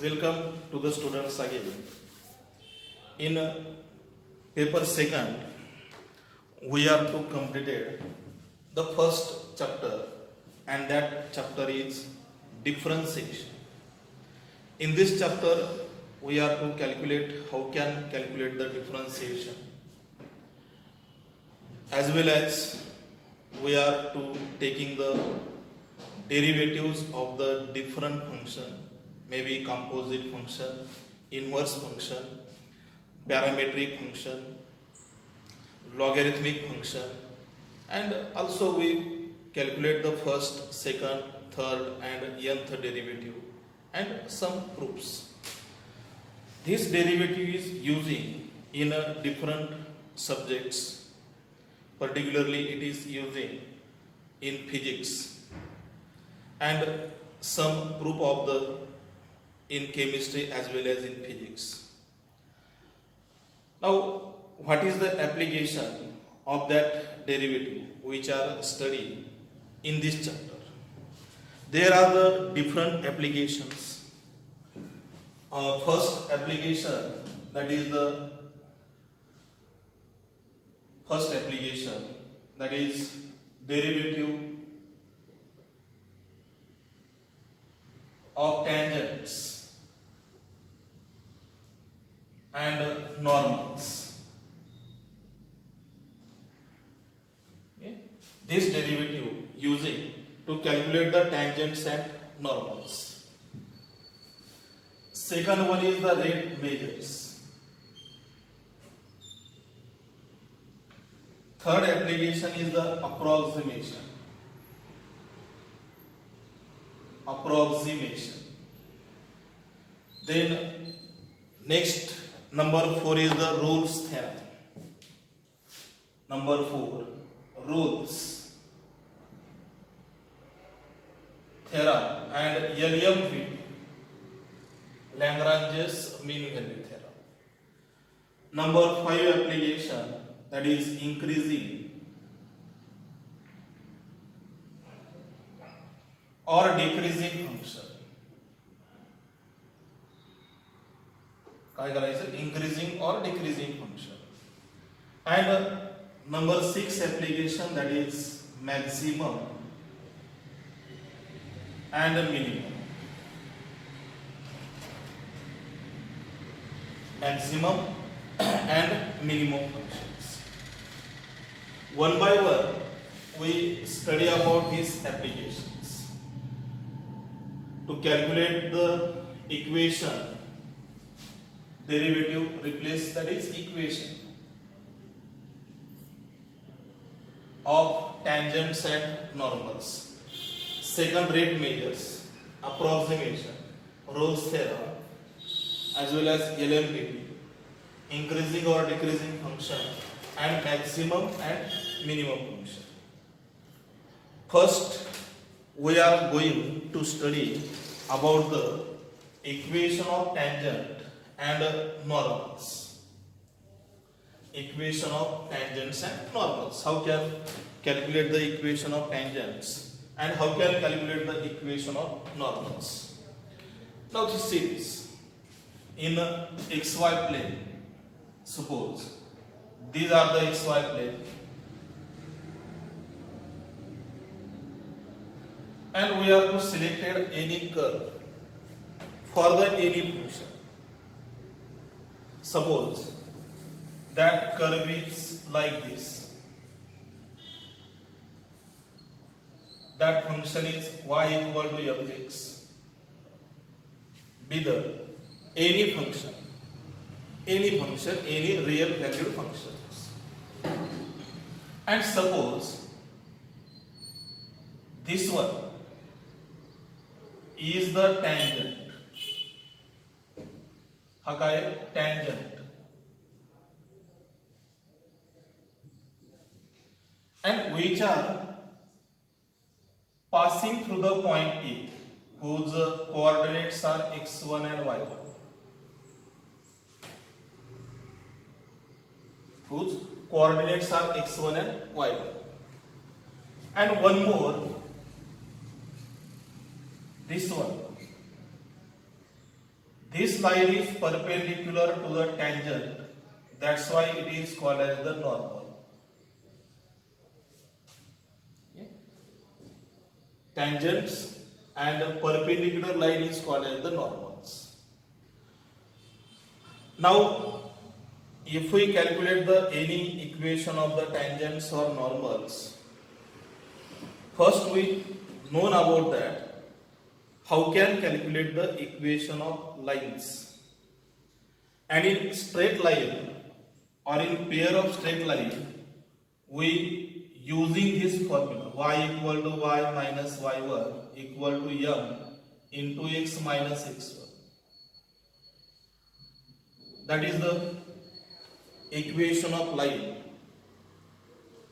Welcome to the students again. In paper second, we are to completed the first chapter, and that chapter is differentiation. In this chapter, we are to calculate how can calculate the differentiation, as well as we are to taking the derivatives of the different function, maybe composite function, inverse function, parametric function, logarithmic function, and also we calculate the first, second, third and nth derivative and some proofs. This derivative is using in different subjects, particularly it is using in physics and some proof of the in chemistry as well as in physics. Now, what is the application of that derivative which are studied in this chapter? There are the different applications. First application, that is the first application, that is derivative of tangents and normals. Okay. This derivative using to calculate the tangents and normals. Second one is the rate measures. Third application is the approximation. Then next, number 4 is the rules theorem. Number 4, rules theorem and LMV, Lagrange's mean value theorem. Number 5 application, that is increasing or decreasing function. काय करायचं? Increasing or decreasing function. And number 6 application, that is maximum and minimum. Maximum and minimum functions. One by one, we study about these applications. To calculate the equation, derivative replace, that is equation of tangents and normals. Second, rate measures, approximation, Rolle's theorem, as well as LMPP, increasing or decreasing function, and maximum and minimum function. First, we are going to study about the equation of tangent and normals. Equation of tangents and normals. How can calculate the equation of tangents and how can calculate the equation of normals? Now this series in xy plane. Suppose these are the xy plane and we are to select any curve for the any function. Suppose that curve is like this. That function is y equal to fx. Be the any function, any real valued functions. And suppose this one is the tangent. हा काय? Tangent. And which are passing through the point A, whose coordinates are x1 and y1. Whose coordinates are x1 and y1. And one more, this one. this line is perpendicular to the tangent, that's why it is called as the normal. Tangents and a perpendicular line is called as the normals. Now if we calculate the any equation of the tangents or normals, first we known about that how can calculate the equation of lines, and in straight line or in pair of straight line we using this formula y equal to y minus y1 equal to m into x minus x1. That is the equation of line,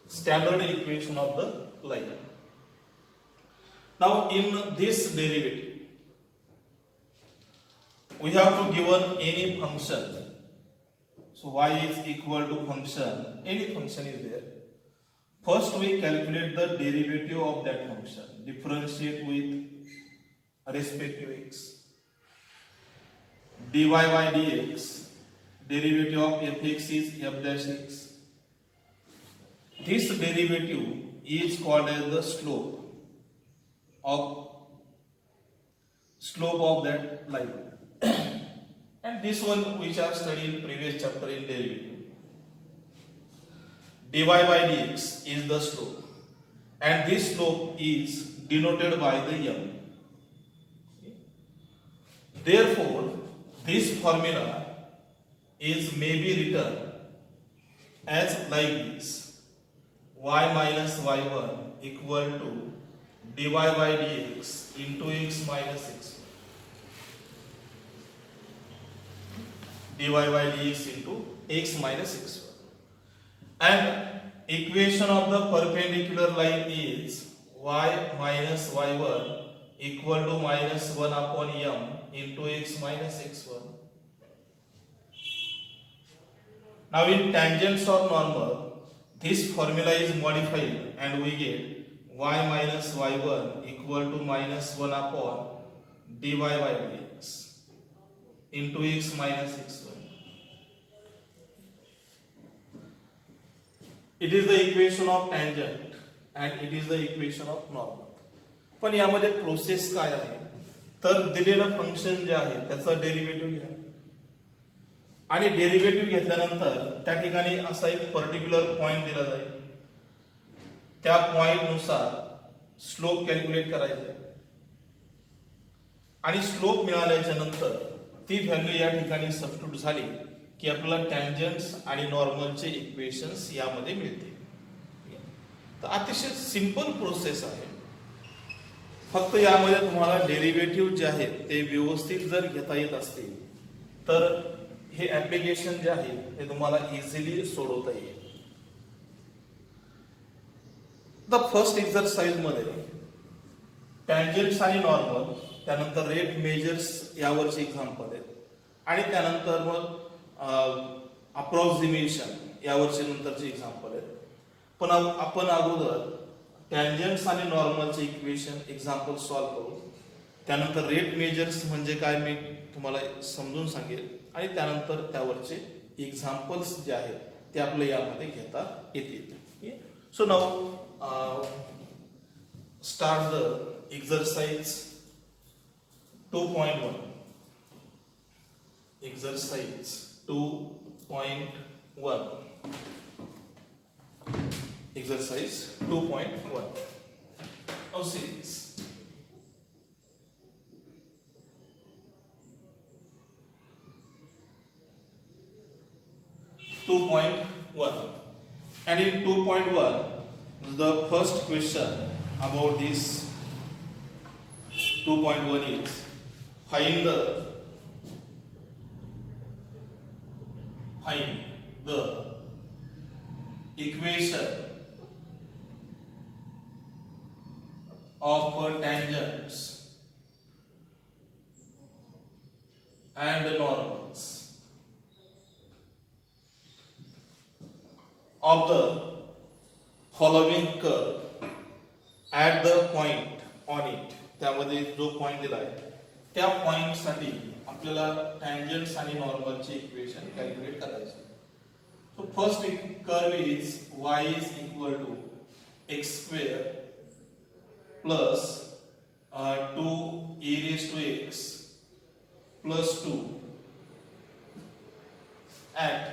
standard equation of the line. Now in this derivative we have to given any function. So y is equal to function, any function is there. First we calculate the derivative of that function, differentiate with respect to x. dy by dx, derivative of fx is f dash x. This derivative is called as the slope of that line. And this one which I have studied in previous chapter in derivative. dy by dx is the slope, and this slope is denoted by the m. Therefore this formula is may be written as like this: y minus y1 equal to dy by dx into x minus x. dy by dx into x minus x1. And equation of the perpendicular line is y minus y1 equal to minus 1 upon m into x minus x1. Now in tangents or normal, this formula is modified and we get y minus y1 equal to minus 1 upon dy by dx into x minus x1. It is the equation of tangent and it is the equation of normal. पण यामध्ये process काय आहे, तर दिलेलं function जे आहे त्याचं derivative घ्या, आणि डेरिव्हेटिव्ह घेतल्यानंतर त्या ठिकाणी असा एक पर्टिक्युलर पॉइंट दिला जाईल, त्या पॉइंट नुसार स्लोप कॅल्क्युलेट करायचा आणि स्लोप मिळाल्याच्या नंतर ती व्हॅल्यू या ठिकाणी सबस्टिट्यूट झाली की आपल्याला टँजंट्स आणि नॉर्मलचे इक्वेशन्स यामध्ये मिळतील. तर अतिशय सिंपल प्रोसेस आहे. फक्त यामध्ये तुम्हाला डेरिव्हेटिव्ह जे आहेत ते व्यवस्थित जर घेता येत असतील तर हे ऍप्लिकेशन जे आहे ते तुम्हाला इझिली सोडवता येईल. द फर्स्ट एक्सरसाइज मध्ये टँजंट्स आणि नॉर्मल, त्यानंतर रेट मेजर्स यावरचे एक्झाम्पल आहेत, आणि त्यानंतर मग अप्रॉक्सिमेशन यावरचे नंतरचे एक्झाम्पल आहेत. पण आपण अगोदर टँजंट्स आणि नॉर्मलचे इक्वेशन एक्झाम्पल सॉल्व्ह करू, त्यानंतर रेट मेजर्स म्हणजे काय मी तुम्हाला समजून सांगेल, आणि त्यानंतर त्यावरचे एक्झाम्पल्स जे आहेत ते आपल्या यामध्ये घेता येतील. So now start the exercise 2.1. Exercise 2.1. Exercise 2.1. Now see this. 2.1. And in 2.1, the first question about this 2.1 is find the equation of tangents and normals of the following curve at the point on it. त्यामध्ये जो point दिला आहे त्या point साठी आपल्याला टँजंट्स आणि नॉर्मलचे equation calculate करायचे. So first curve is y is equal to x square plus 2 e raised to x plus 2 at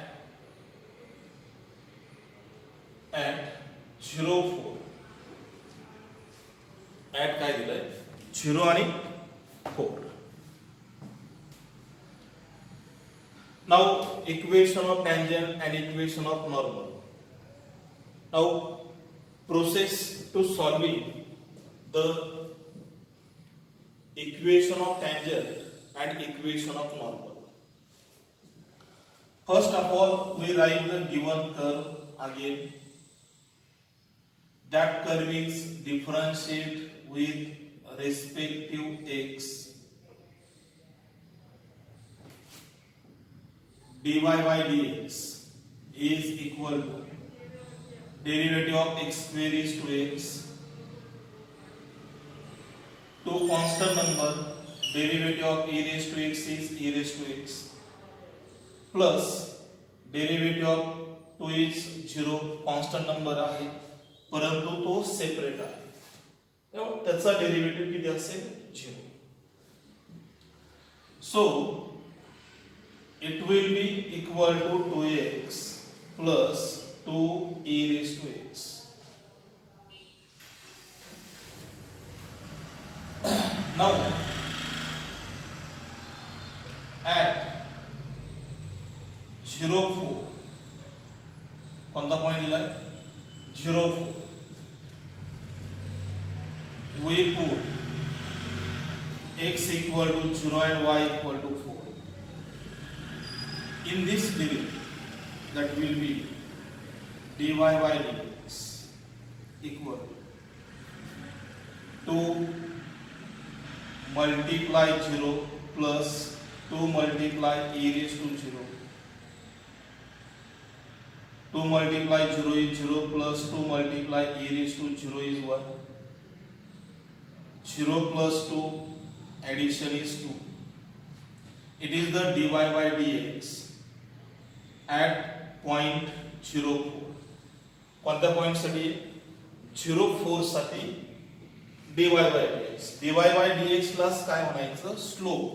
0 4 at काय दिलंय 0 आणि 4. Now equation of tangent and equation of normal. Now process to solving the equation of tangent and equation of normal. First of all, we write the given curve again. That curve is differentiate with respective x. dy by dx is equal to derivative of x square is 2x. Two constant number, derivative of e raised to x is e raised to x plus derivative of 2 is 0. constant number आहे परंतु तो separate आहे तेव्हा त्याचा derivative किती असेल 0. सो it will be equal to 2x plus 2 e raised to x. Now at 0 4 कोणता point दिलाय 0 4 we put x equal to 0 and y equal to 4. In this derivative, that will be dy by dx equal to 2 multiply 0 plus 2 multiply e raised to 0. 2 multiply 0 is 0 plus 2 multiply e raised to 0 is 1. 0 plus 2 addition is 2. It is the dy by dx at point 04. कोणत्या point साठी 04 साठी dy by dx. dy by dx plus काय म्हणायचं slope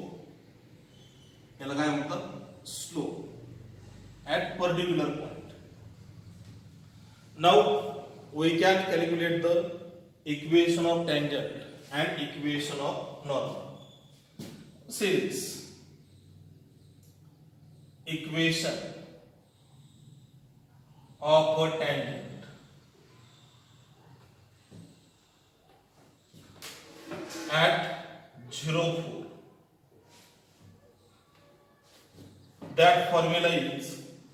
याला काय म्हणतात slope at particular point. Now we can calculate the equation of tangent and equation of normal. See this equation of a tangent at 0 4. That formula is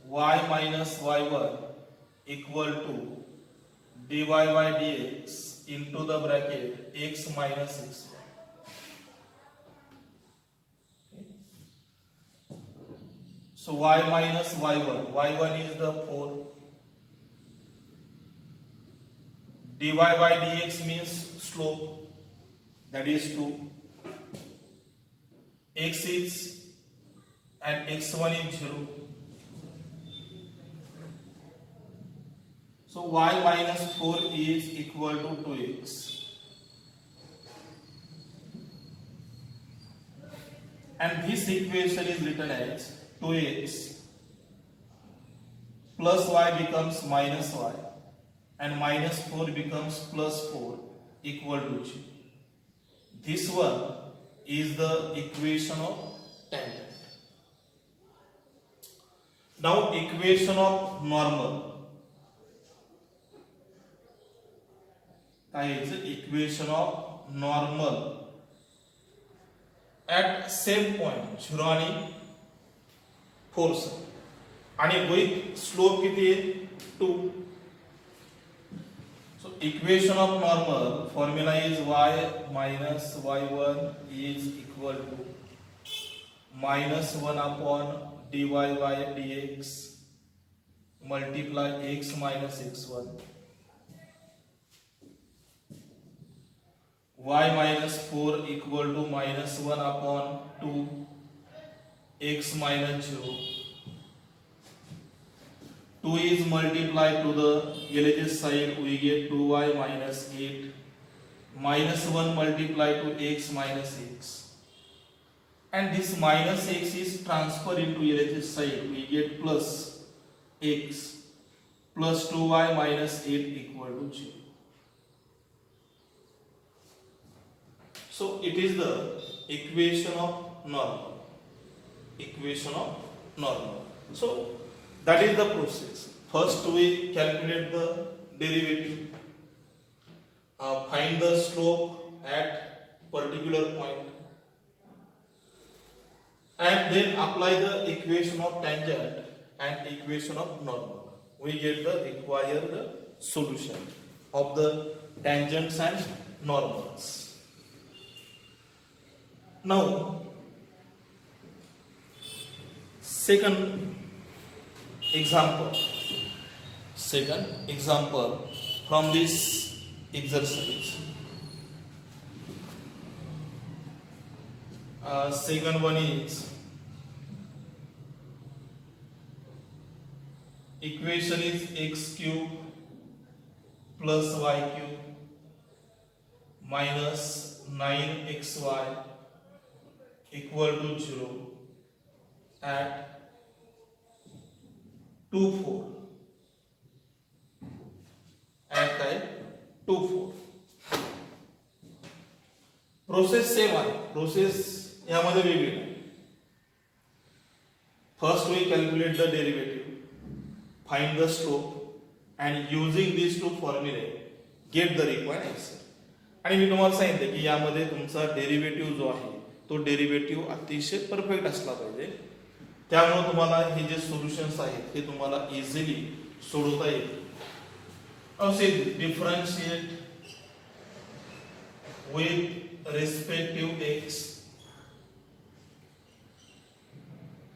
y minus y1 equal to dy by dx into the bracket x minus x1. So y minus y1 is the 4. dy by dx means slope, that is 2. X is and x1 is 0. So y minus 4 is equal to 2x. And this equation is written as 2x plus y becomes minus y and minus 4 becomes plus 4 equal to 0. This one is the equation of tangent. Now equation of normal. काय is equation of normal at same point 0 आणि 4 आणि with slope किती आहे 2. So equation of normal formula is y minus y1 is equal to minus 1 upon dy by dx multiply x minus x1. Y minus 4 equal to minus 1 upon 2 x minus 0. 2 is multiplied to the LHS side, we get 2y minus 8. Minus 1 multiplied to x minus x. And this minus x is transferred into LHS side, we get plus x plus 2y minus 8 equal to 0. So it is the equation of normal. Equation of normal. So that is the process. First we calculate the derivative, find the slope at particular point, and then apply the equation of tangent and equation of normal. We get the required solution of the tangents and normals. Now, second example from this exercise. Second one is equation is x cube plus y cube minus 9xy equal to 0 at 2 4 at type 2 4. Process same आहे, process यामध्ये वेगळी नाही. First we calculate the derivative, find the slope and using this two formulae get the required answer. आणि मी तुम्हाला सांगितले की यामध्ये तुमचा डेरिव्हेटिव्ह जो आहे तो डेरिव्हेटिव्ह अतिशय परफेक्ट असला पाहिजे. त्यामुळे तुम्हाला हे जे सोल्युशन्स आहेत हे तुम्हाला इझिली सोडवता येईल. असे differentiate with respect to x.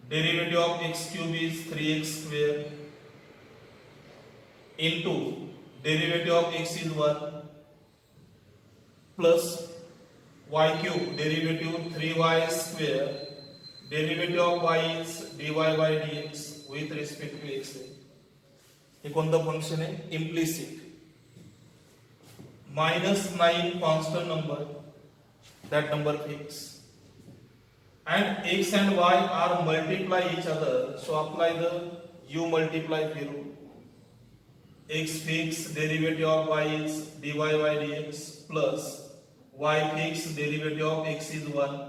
Derivative of x cube is 3x square into derivative of x is 1 plus y cube derivative 3y square derivative of y is dy by dx with respect to x. हे कोणतं function आहे? Implicit. minus 9 constant number, that number fixed, and x and y are multiply each other, so apply the u multiply theorem. X fixed derivative of y is dy by dx plus y fixed derivative of x is 1,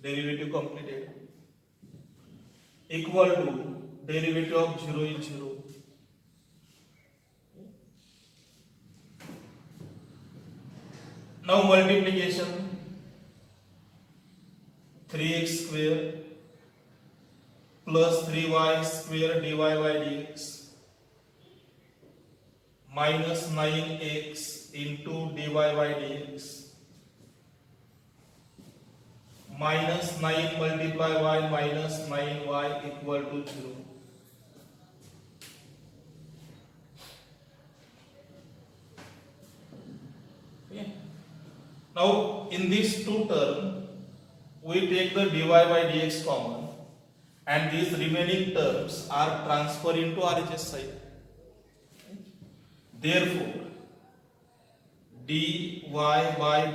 derivative completed, equal to derivative of 0 is 0. Now multiplication, 3x square plus 3y square dy by dx minus 9x into dy by dx minus 9 multiply y minus 9y equal to 0. Now in these two terms we take the dy by dx common and these remaining terms are transferred into RHS side. Therefore dy by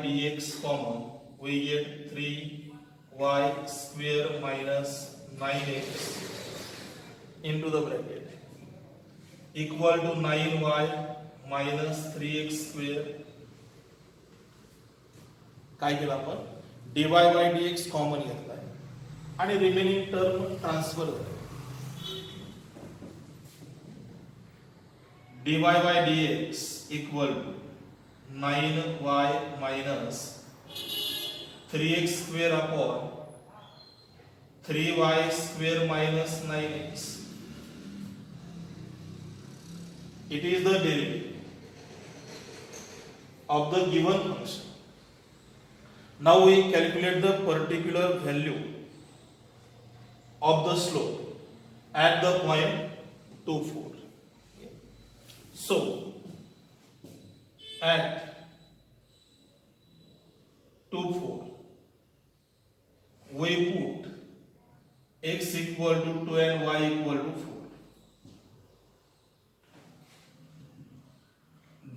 dx common, we get 3y square minus 9x into the bracket equal to 9y minus 3x square. काय केलं आपण? dy by dx common घेतलाय आणि remaining term transfer झाली. dy by dx equal to 9y minus 3x square upon 3y square minus 9x. It is the derivative of the given function. Now we calculate the particular value of the slope at the point 2 4. So at 2 4 we put x equal to 2 and y equal to 4.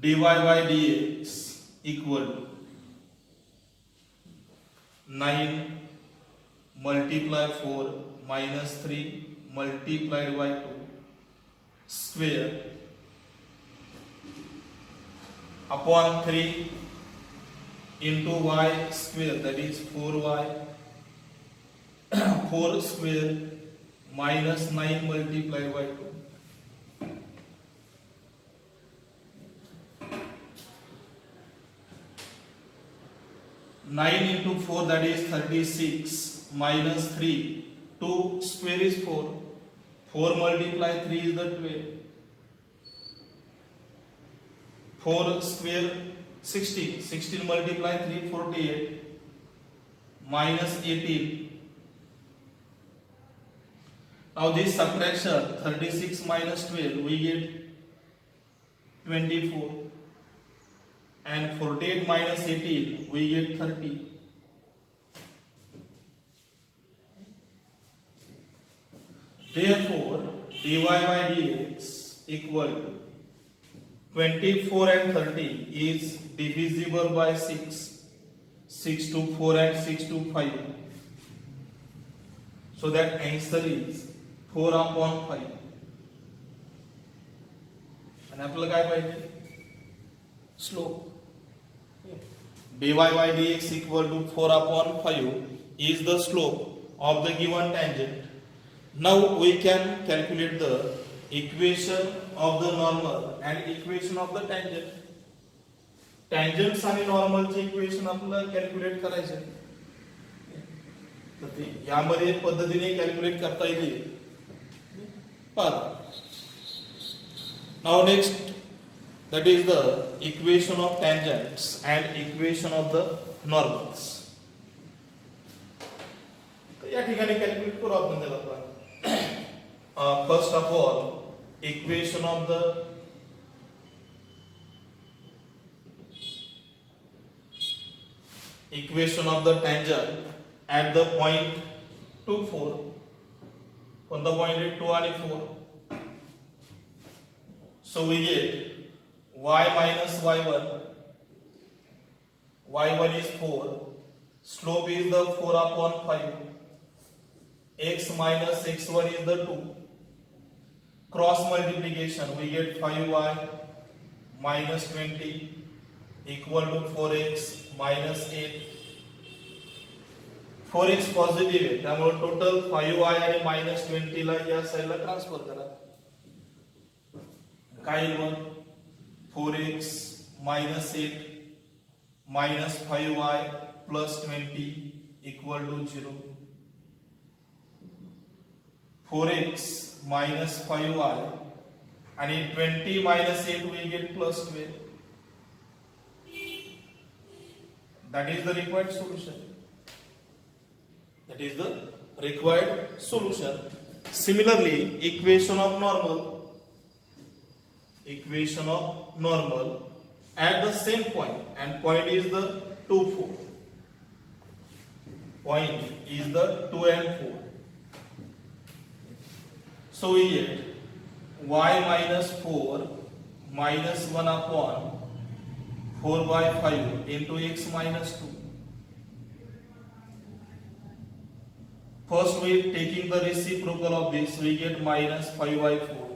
dy by dx equal to 9 multiply 4 minus 3 multiplied by 2 square upon 3 into y square, that is 4y 4 square minus 9 multiplied by 2. 9 into 4, that is 36 minus 3. 2 square is 4. 4 multiply 3 is the 12. 4 square 16. 16 multiply 3 48 minus 18. Now this subtraction 36 minus 12 we get 24. And 48 minus 18 we get 30. Therefore dy by dx equal to 24 and 30 is divisible by 6. 6 to 4 and 6 to 5. So that answer is 4 upon 5. आणि आपल्याला काय पाहिजे? Slope. dy by dx equal to 4 upon 5 is the slope of the given tangent. Now we can calculate the equation of the normal and equation of the tangent. Tangents आणि normal चे equation आपल्याला calculate करायचे. तर ते यामध्ये पद्धतीने calculate करता येईल. पहा. Now next, that is the equation of tangents and equation of the normals. तर या ठिकाणी कॅल्क्युलेट करू आपण त्याला. First of all, equation of the tangent at the point 2, 4. कोणता पॉइंट आहे? 2 आणि 4. So we get y minus y1. y1 is 4. Slope is the 4 upon 5. X minus x1 is the 2. Cross multiplication, we get 5y minus 20 equal to 4x minus 8. 4x positive आहे, त्यामुळे total 5y आणि minus 20 ला या साईडला transfer करा. काय मग 4x minus 8 minus 5y plus 20 equal to 0. 4x minus 5y and 20 minus 8 we get plus 12. That is the required solution. That is the required solution. Similarly, equation of normal at the same point, and point is the 2, 4. Point is the 2 and 4. So we get y minus 4 minus 1 upon 4 by 5 into x minus 2. First we taking the reciprocal of this, we get minus 5 by 4.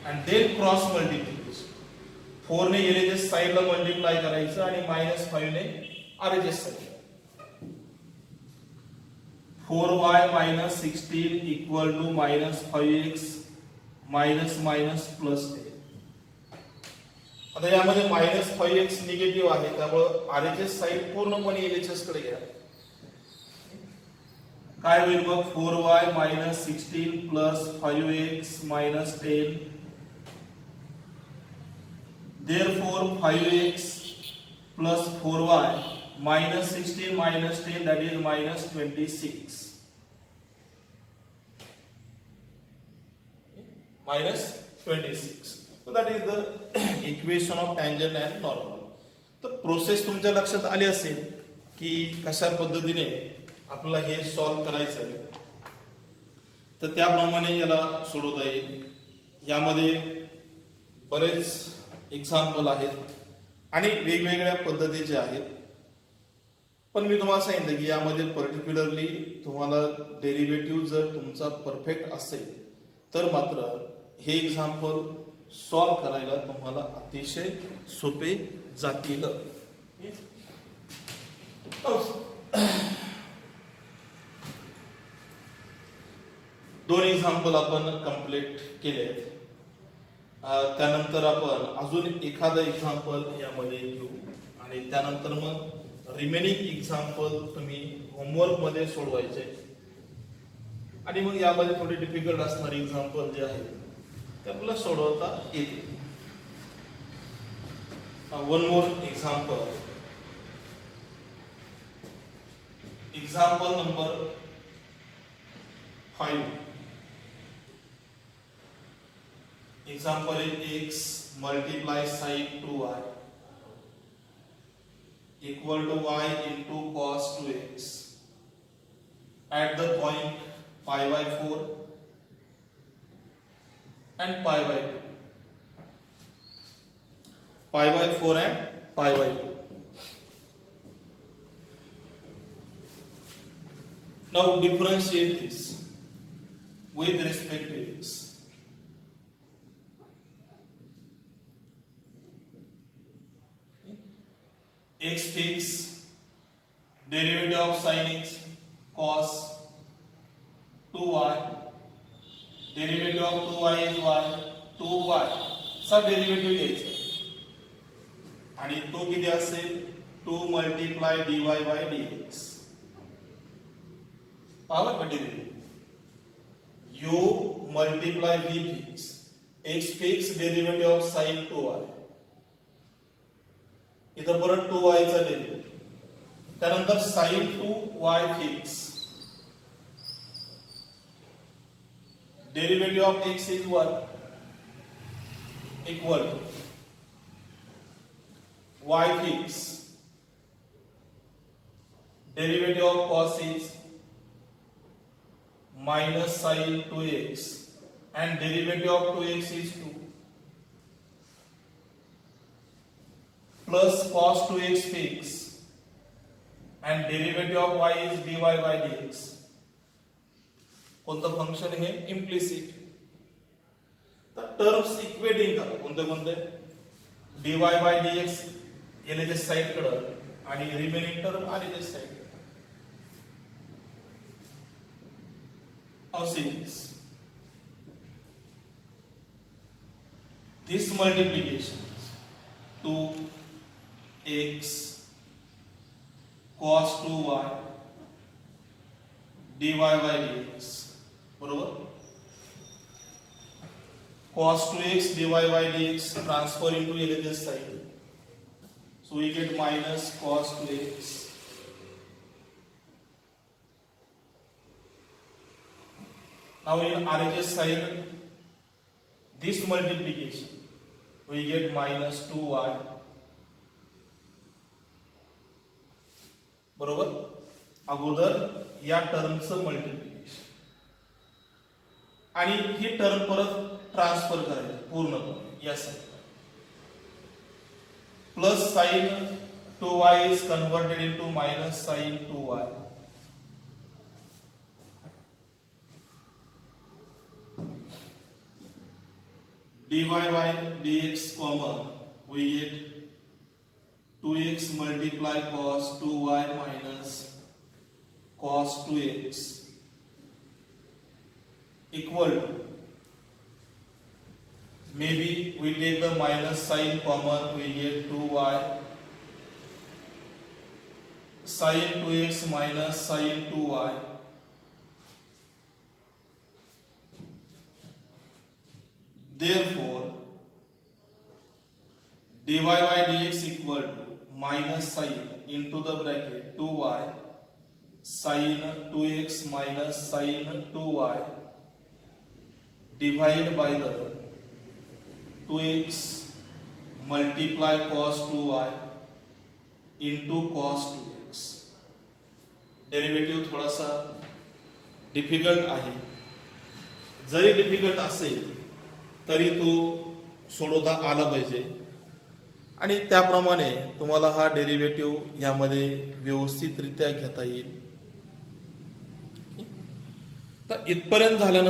And then cross multiplication. 4 ने LHS side ला multiply करायचं आणि minus 5 ने RHS side. 4y minus 16 equal to minus 5x minus minus plus 10. आता यामध्ये minus 5x negative आहे, त्यामुळे RHS side पूर्णपणे LHS कडे घ्या. काय होईल मग 4y minus 16 plus 5x minus 10. Therefore 5x plus 4y minus 16 minus 10, that is minus 26. Minus 26. So that is the equation of tangent and normal. तर प्रोसेस तुमच्या लक्षात आली असेल की कशा पद्धतीने आपल्याला हे सॉल्व करायचं आहे, तर त्याप्रमाणे याला सोडवता येईल. यामध्ये बरेच एक्झाम्पल आहेत आणि वेगवेगळ्या पद्धतीचे आहेत. पण मी तुम्हाला सांगितलं की यामध्ये पर्टिक्युलरली तुम्हाला डेरिव्हेटिव्ह जर तुमचा परफेक्ट असेल तर मात्र हे एक्झाम्पल सॉल्व करायला तुम्हाला अतिशय सोपे जातील. दोन एक्झाम्पल आपण कंप्लीट केले आहेत. त्यानंतर आपण अजून एखादं एक्झाम्पल यामध्ये घेऊ आणि त्यानंतर मग रिमेनिंग एक्झाम्पल तुम्ही होमवर्क मध्ये सोडवायचे आणि मग यामध्ये थोडी डिफिकल्ट असणारी एक्झाम्पल जे आहे ते आपल्याला सोडवता येते. One more example. Example number 5. Example is x multiply sin 2y equal to y into cos 2x at the point pi by 4 and pi by 2. Pi by 4 and pi by 2. Now differentiate this with respect to x. X fixed, derivative of sin x cos 2y, derivative of 2y is y, 2y चा derivative घ्यायचा आणि तो किती असेल 2 multiply dy by dx. पाहिलं का derivative u multiply v fix, x fix derivative of sin 2y, इथं परत 2y चा डेरिव्हेटिव्ह, त्यानंतर sin 2y fix, derivative of x is 1 equal to y fix, derivative of cos is minus sin 2x and derivative of 2x is 2 plus cos 2x fix and derivative of y is dy by dx. कोणतं function हे implicit. तर terms equating करा. कोणते कोणते dy by dx याच्या side कडे आणि remaining term आलेल्या side. How see this? This multiplication 2x cos 2y dy by dx बरोबर. cos 2x dy by dx transfer into LHS side, so we get minus cos 2x. Now in RHS side, this multiplication we get minus 2y बरोबर. अगोदर या टर्मचं multiplication आणि ही term परत transfer करायची पूर्णपणे या साईडला. Plus sine 2y is converted into minus sine 2y. dy by dx common, we get 2x multiply cos 2y minus cos 2x equal to, maybe we take the minus sign common, we get 2y sin 2x minus sin 2y. Therefore, dy by dx equal to minus sin into the bracket 2y sin 2x minus sin 2y divided by the 2x multiply cos 2y into cos 2x. Derivative थोडासा difficult आहे. जरी difficult असेल तरी तो सोडवता आला पाहिजे आणि त्याप्रमाणे तुम्हाला हा डेरिव्हेटिव्ह यामध्ये व्यवस्थितरित्या घेता येईल. तर इथपर्यंत झालंय.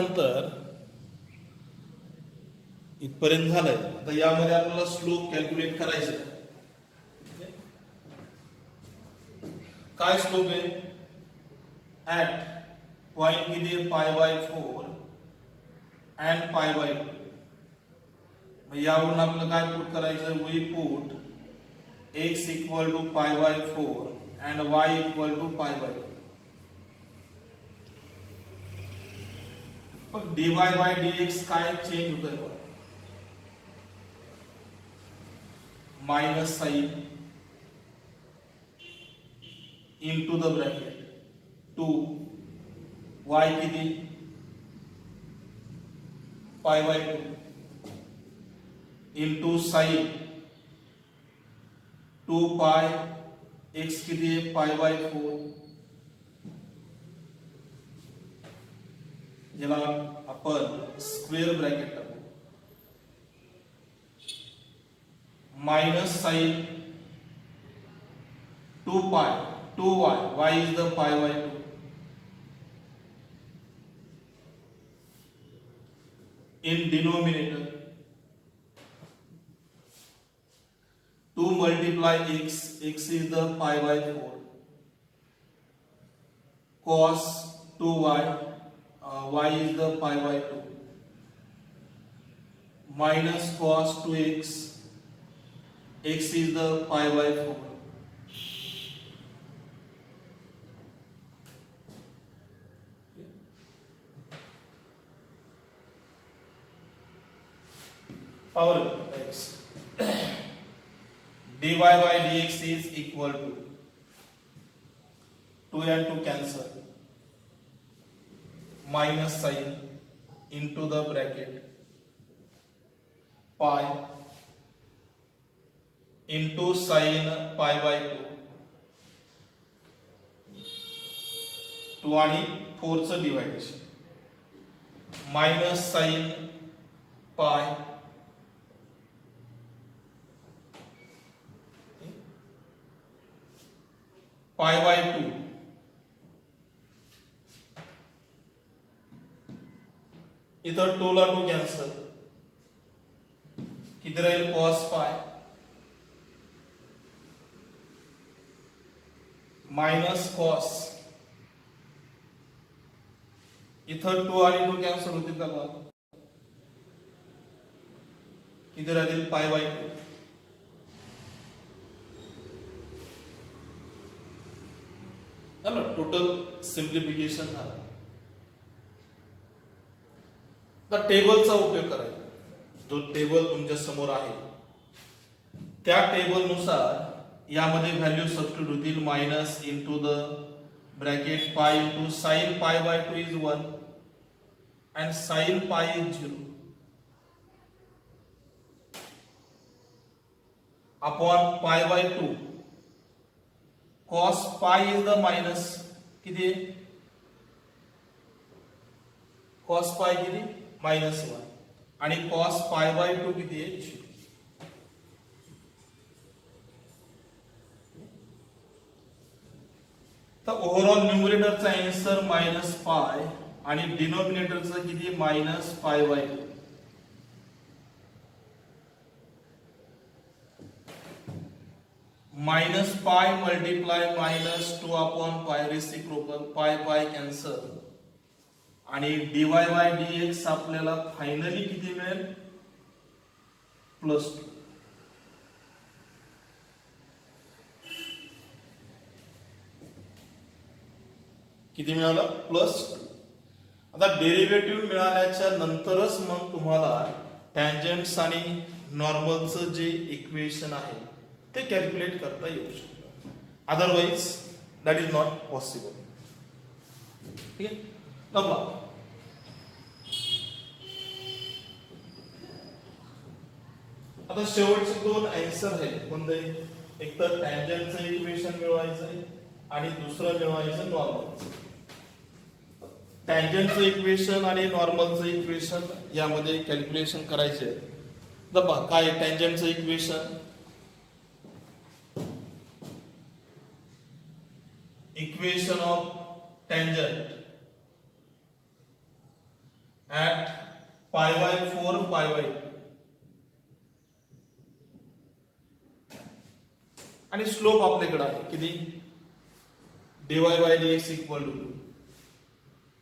आता यामध्ये आपल्याला स्लोप कॅल्क्युलेट करायचं. काय स्लोप आहे? ऍट पॉइंट किती आहे? π/4 अँड π/2. यावरून आपल्याला काय पुट करायचं? We put x equal to π/4 and y equal to π/2. पण dy बाय dx काय चेंज होतोय बघा. Minus sine into the bracket 2 y किती? π/2 इनटू साइन 2 पाय x किती आहे? π/4. याला आपण स्क्वेअर ब्रॅकेट टाकू. Minus sine 2y, y is the π/2. In denominator 2 multiply x is the π/4. Cos 2y, y is the π/2. Minus cos 2x, x is the π/4. Power x. dy by dx is equal to 2 and 2 cancel. Minus sign into the bracket pi into sin π/2. 2 आणि 4 चं deviation. Minus sign पाय π/2 इधर 2 ला 2 cancel. किती राहील? cos pi minus cos. इथं 2 आणि 2 cancel होतील का बघा. किती राहील? π/2. टोटल सिंप्लिफिकेशन झालं. तर टेबलचा उपयोग करायचा. जो टेबल तुमच्या समोर आहे त्या टेबल नुसार यामध्ये व्हॅल्यू सबस्टिट्यूट होतील. Minus into the bracket pi into sine π/2 is 1 and sine pi is 0 upon π/2. cos pi is the minus किती आहे? cos पाय किती? -1 आणि cos π/2 किती आहे? 0. तर ओव्हरऑल न्यूमरेटरचा आन्सर -पाय आणि डिनॉमिनेटरचा किती? -π/2. Minus pi multiply -2 upon pi reciprocal pi cancel आणि dy बाय dx आपल्याला फायनली किती मिळेल? +2. किती मिळालं? +2. आता डेरिव्हेटिव्ह मिळाल्याच्या नंतरच मग तुम्हाला टँजंट्स आणि नॉर्मलचं जे इक्वेशन आहे ते कॅल्क्युलेट करता येऊ शकतं. Otherwise that is not possible. ठीक आहे. आता शेवटचे 2 आन्सर आहेत. कोणते? एक तर टँजंटचं इक्वेशन मिळवायचं आहे आणि दुसरं मिळवायचं नॉर्मल. टँजंटचं इक्वेशन आणि नॉर्मलचं इक्वेशन यामध्ये कॅल्क्युलेशन करायचे. बघा काय टँजंटचं equation, equation of tangent at pi by 4 pi by 2 आणि स्लोप आपल्याकडे आहे किती, dy by dx equal to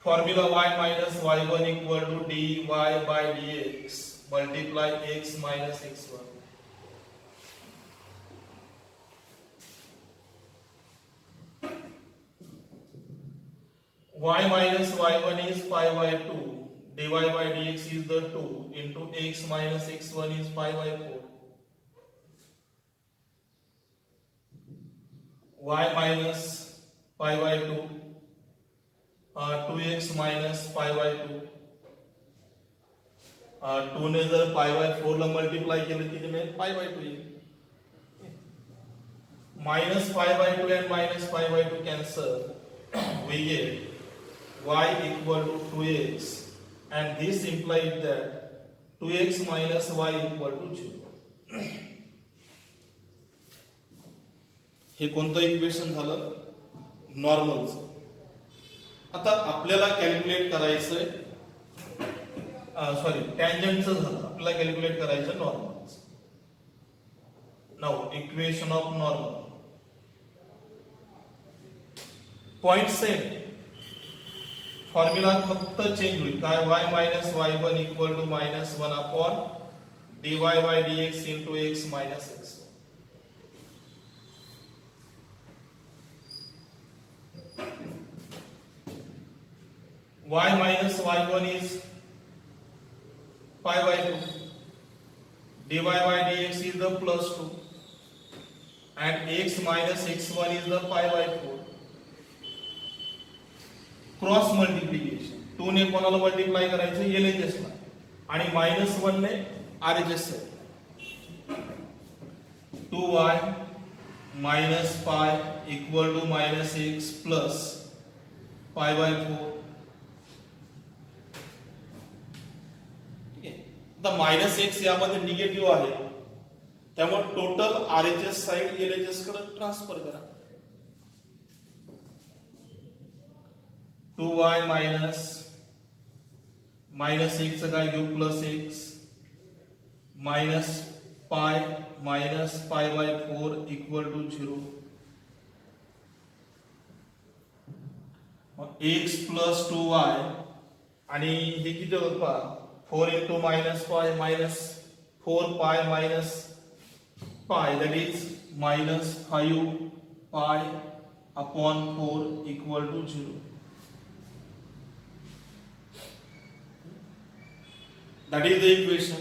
formula y minus y1 equal to dy by dx multiply x minus x1. y minus y1 is pi by 2, dy by dx is the 2 into x minus x1 is pi by 4. y minus pi by 2, 2x minus pi by 2. 2 ने जर pi by 4 La multiply केलं किती मिळेल, pi by 2 येईल. minus pi by 2 and minus pi by 2 cancel. We get y equal to 2x and this implies that 2x minus y equal to 0. हे कोणतं equation झालं, नॉर्मलचं. आता आपल्याला कॅल्क्युलेट करायचंय, sorry टँजंटचं झालं, आपल्याला कॅल्क्युलेट करायचं नॉर्मलचं. Now equation of normal point same formula फक्त चेंज होईल काय, y minus y1 equal to minus 1 upon dy by dx into x minus x. y minus y1 is pi by 2, dy by dx is the plus 2 and x minus x1 is the pi by 4. Cross multiplication, 2 ने कोणाला multiply करायचं, LHS ला, आणि -1 ने RHS La. 2y minus pi equal to minus x plus pi by 4. ठीक आहे. आता minus x यामध्ये negative आहे, त्यामुळे टोटल RHS साइड LHS कडे ट्रान्सफर करा. 2y मायनस x चं काय घेऊ, plus x minus pi minus pi by 4 equal to 0. x plus 2y आणि हे किती होत पहा, 4 into minus pi minus 4 pi minus pi, that is minus 5 pi upon 4 equal to 0. That is the equation.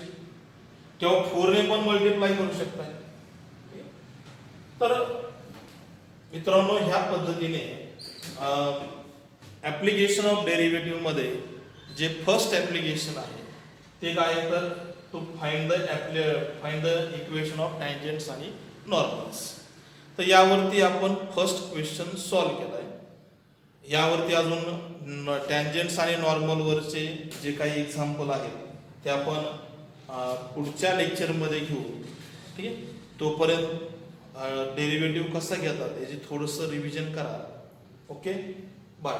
किंवा 4 ने पण मल्टिप्लाय करू शकता. तर मित्रांनो, ह्या पद्धतीने ऍप्लिकेशन ऑफ डेरिव्हेटिव्ह मध्ये जे फर्स्ट ऍप्लिकेशन आहे ते काय, तर to find the equation of tangents आणि नॉर्मल्स. तर यावरती आपण फर्स्ट क्वेश्चन सॉल्व्ह केलाय. यावरती अजून टँजंट्स आणि नॉर्मल वरचे जे काही एक्झाम्पल आहेत ते आपण पुढच्या लेक्चरमध्ये घेऊ. ठीक आहे. तोपर्यंत डेरिव्हेटिव्ह कसा घेतात याची थोडंसं रिव्हिजन करा. Okay, bye.